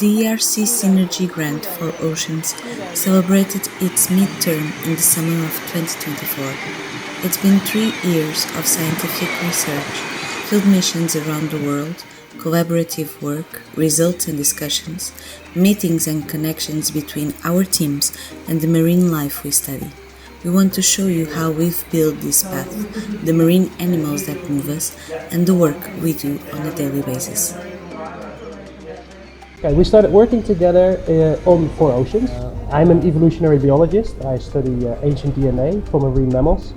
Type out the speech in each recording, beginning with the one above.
The ERC Synergy Grant for Oceans celebrated its midterm in the summer of 2024. It's been 3 years of scientific research, field missions around the world, collaborative work, results and discussions, meetings and connections between our teams and the marine life we study. We want to show you how we've built this path, the marine animals that move us, and the work we do on a daily basis. Okay, we started working together on 4 oceans. I'm an evolutionary biologist. I study ancient DNA for marine mammals.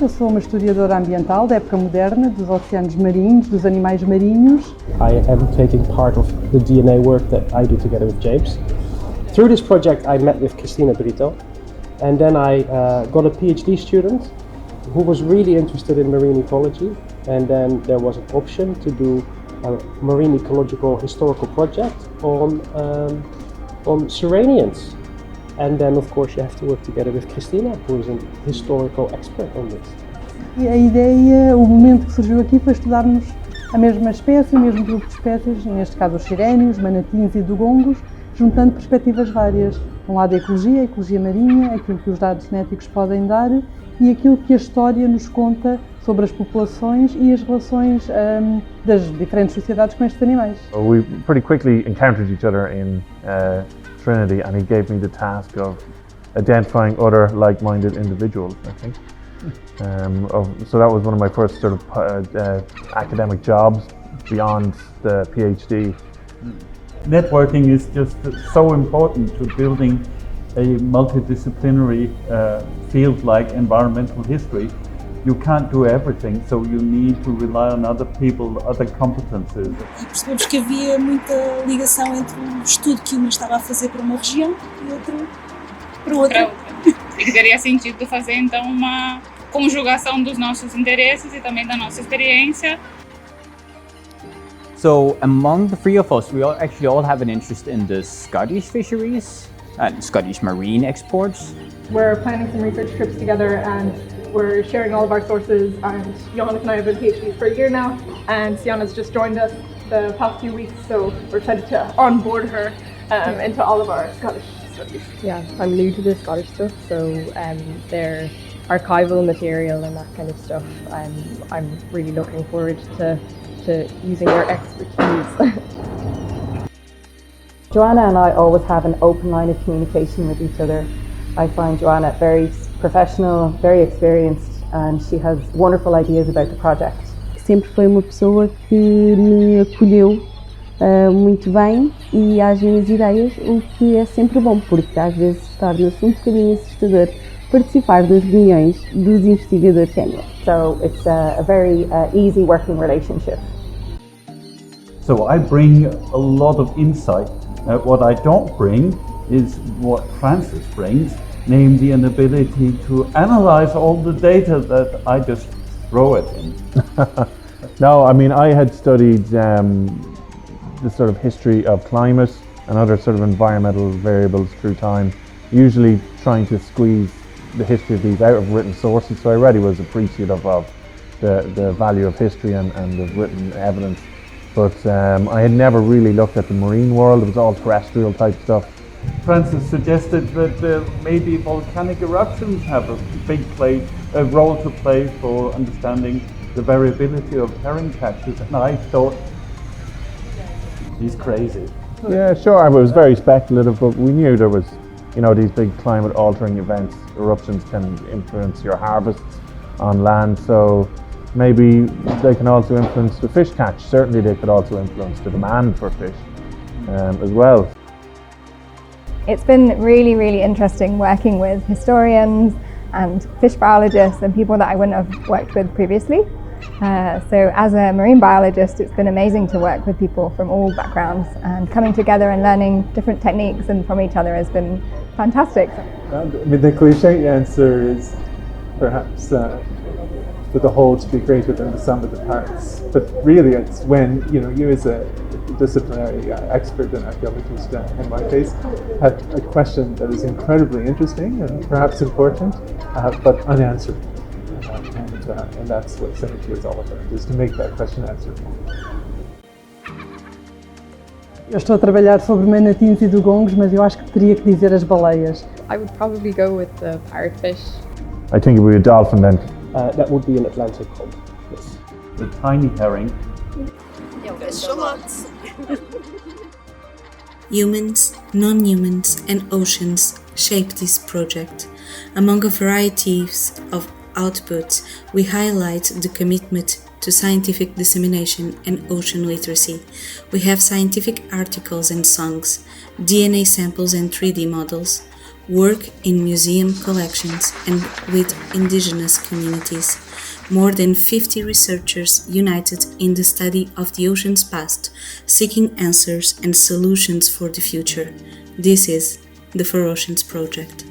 Eu sou uma historiadora ambiental da época moderna, dos oceanos marinhos, dos animais marinhos. I am taking part of the DNA work that I do together with James. Through this project I met with Cristina Brito, and then I got a PhD student who was really interested in marine ecology, and then there was an option to do a marine ecological historical project on Serenians. And then of course you have to work together with Cristina, who is a historical expert on this. E a ideia, o momento que surgiu aqui foi estudarmos a mesma espécie, o mesmo grupo de espécies, neste caso os sirénios, manatins e dugongos, juntando perspectivas várias. De um lado a ecologia marinha, aquilo que os dados genéticos podem dar e aquilo que a história nos conta sobre as populações e as relações das diferentes sociedades com estes animais. We pretty quickly encountered each other in Trinity, and he gave me the task of identifying other like-minded individuals, I think. So that was one of my first sort of academic jobs beyond the PhD. Networking is just so important to building a multidisciplinary field like environmental history. You can't do everything, so you need to rely on other people, other competences. E percebemos que havia muita ligação entre o estudo que uma estava a fazer para uma região e outra para outra. E que teria sentido fazer então uma conjugação dos nossos interesses e também da nossa experiência. So among the 3 of us, we all have an interest in the Scottish fisheries and Scottish marine exports. We're planning some research trips together and we're sharing all of our sources, and Johannes and I have been PhDs for a year now, and Sienna's just joined us the past few weeks, so we're excited to onboard her into all of our Scottish studies. Yeah, I'm new to the Scottish stuff, so their archival material and that kind of stuff, I'm really looking forward to using their expertise. Joanna and I always have an open line of communication with each other. I find Joanna very professional, very experienced, and she has wonderful ideas about the project. Sempre foi uma pessoa que me acolheu muito bem e às minhas ideias, o que é sempre bom, porque às vezes torna-se um bocadinho assustador participar das reuniões dos investigadores sénior. So it's a very easy working relationship. So I bring a lot of insight. What I don't bring is what Francis brings, namely an ability to analyze all the data that I just throw at him. No, I mean, I had studied the sort of history of climate and other sort of environmental variables through time, usually trying to squeeze the history of these out of written sources. So I already was appreciative of the value of history and of written evidence. But I had never really looked at the marine world. It was all terrestrial type stuff. Francis suggested that maybe volcanic eruptions have a role to play for understanding the variability of herring catches, and I thought, he's crazy. Yeah, sure, I was very speculative, but we knew there was, these big climate altering events. Eruptions can influence your harvests on land, so maybe they can also influence the fish catch. Certainly they could also influence the demand for fish as well. It's been really, really interesting working with historians and fish biologists and people that I wouldn't have worked with previously. So as a marine biologist, it's been amazing to work with people from all backgrounds, and coming together and learning different techniques and from each other has been fantastic. I mean, the cliche answer is perhaps for the whole to be greater than the sum of the parts. But really it's when, you as a disciplinary expert and archaeologist in my case, had a question that is incredibly interesting and perhaps important, but unanswered. And that's what Synergy is all about, is to make that question answerable. Eu estou a trabalhar sobre manatins e dugongos, mas eu acho que teria que dizer as baleias. I would probably go with the parrotfish. I think it would be a dolphin then. That would be an Atlantic cod. Yes. The tiny herring. Humans, non-humans and oceans shape this project. Among a variety of outputs, we highlight the commitment to scientific dissemination and ocean literacy. We have scientific articles and songs, DNA samples and 3D models, work in museum collections and with indigenous communities. More than 50 researchers united in the study of the ocean's past, seeking answers and solutions for the future. This is the For Oceans project.